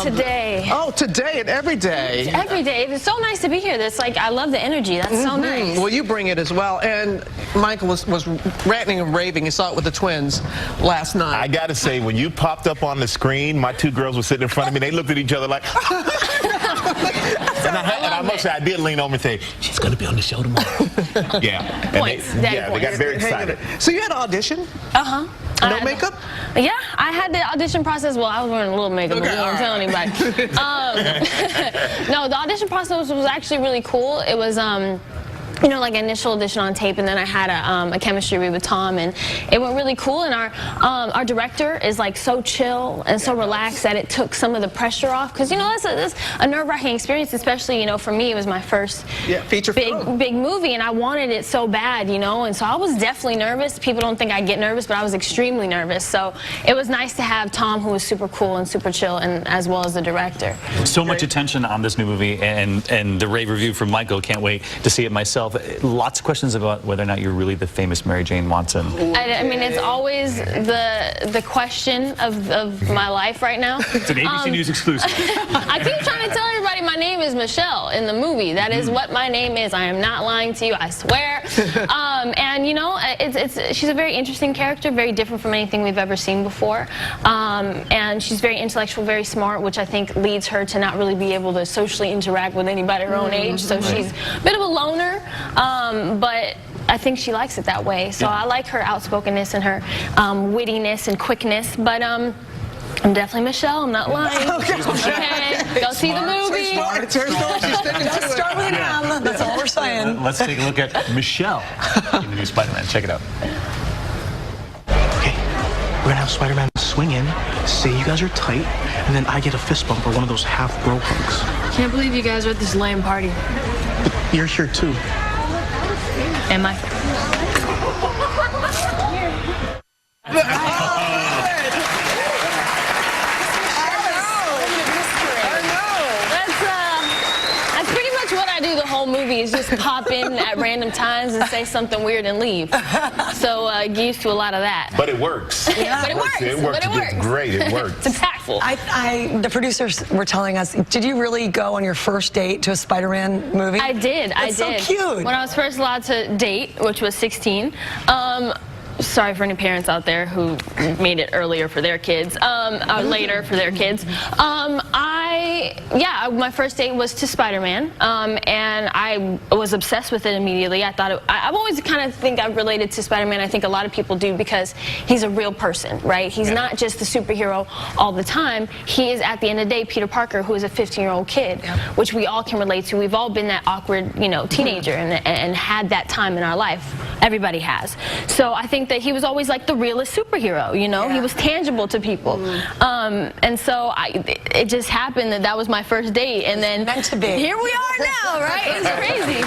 today. Oh, today and every day. Every day. It's so nice to be here. That's like, I love the energy. That's so nice. Well, you bring it as well. And Michael was ranting and raving. You saw it with the twins last night. I got to say, when you popped up on the screen, my two girls were sitting in front of me. They looked at each other like... And I must say, I did lean over and say, she's going to be on the show tomorrow. Yeah. Points. They got very excited. So you had an audition? Uh-huh. No makeup? Yeah, I had the audition process. Well, I was wearing a little makeup, but we won't tell anybody. No, the audition process was actually really cool. It was, you know, like an initial audition on tape, and then I had a chemistry read with Tom, and it went really cool. And our director is like so chill and so relaxed that it took some of the pressure off, because you know that's a nerve-wracking experience, especially for me. It was my first feature big movie, and I wanted it so bad, and so I was definitely nervous. People don't think I get nervous, but I was extremely nervous. So it was nice to have Tom, who was super cool and super chill, and as well as the director. So much attention on this new movie, and the rave review from Michael. Can't wait to see it myself. Lots of questions about whether or not you're really the famous Mary Jane Watson. I mean, it's always the question of my life right now. It's an ABC News exclusive. I keep trying to tell everybody my name is Michelle in the movie. That is what my name is. I am not lying to you, I swear. And she's a very interesting character, very different from anything we've ever seen before. And she's very intellectual, very smart, which I think leads her to not really be able to socially interact with anybody her own age. So she's a bit of a loner. But I think she likes it that way. So I like her outspokenness and her wittiness and quickness. But I'm definitely Michelle. I'm not lying. Okay. Go see the movie. It's her story. She's sticking to it. Start with him. That's all we're saying. Let's take a look at Michelle in the new Spider-Man. Check it out. Okay, we're gonna have Spider-Man swing in, say you guys are tight, and then I get a fist bump or one of those half bro hugs. Can't believe you guys are at this lame party. But you're here too. Am I? That's pretty much what I do the whole movie, is just pop in at random times and say something weird and leave. So get used to a lot of that. But it works. Yeah. But it works. It works. It's great. It works. It's impactful. The producers were telling us, did you really go on your first date to a Spider-Man movie? I did. That's so cute. When I was first allowed to date, which was 16. Sorry for any parents out there who made it earlier for their kids, or later for their kids. My first date was to Spider-Man, and I was obsessed with it immediately. I thought I've always kind of think I've related to Spider-Man. I think a lot of people do, because he's a real person, right? He's not just the superhero all the time. He is, at the end of the day, Peter Parker, who is a 15-year-old kid, which we all can relate to. We've all been that awkward, teenager and had that time in our life. Everybody has. So I think that he was always like the realest superhero, He was tangible to people. And so it just happened that was my first date, and then meant to be. Here we are now, right? It's crazy.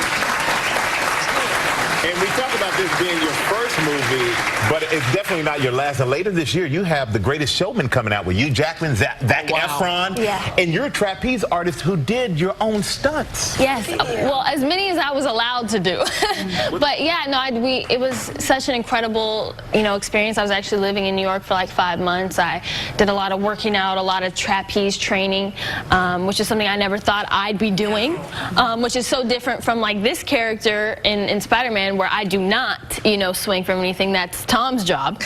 And we talk about this being your first movie, but it's definitely not your last. And later this year, you have The Greatest Showman coming out with Hugh Jackman, Zac Efron. Yeah. And you're a trapeze artist who did your own stunts. Yes. Well, as many as I was allowed to do. But yeah, no, it was such an incredible, experience. I was actually living in New York for like 5 months. I did a lot of working out, a lot of trapeze training, which is something I never thought I'd be doing, which is so different from like this character in Spider-Man, where I do not, swing from anything. That's Tom's job.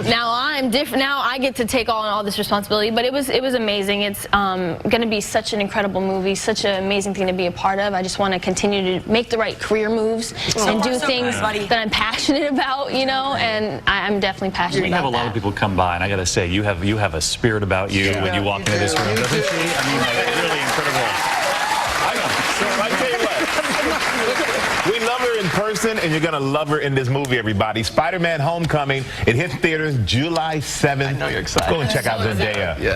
Now I'm different. Now I get to take on all this responsibility. But it was amazing. It's going to be such an incredible movie, such an amazing thing to be a part of. I just want to continue to make the right career moves and do things that I'm passionate about, and I'm definitely passionate about that. We have a lot of people come by, and I got to say, you have a spirit about you when you walk into this room, doesn't she? I mean, it's really incredible. I tell you what, we love her in person, and you're going to love her in this movie, everybody. Spider-Man Homecoming. It hits theaters July 7th. I know you're excited. Go and check out Zendaya.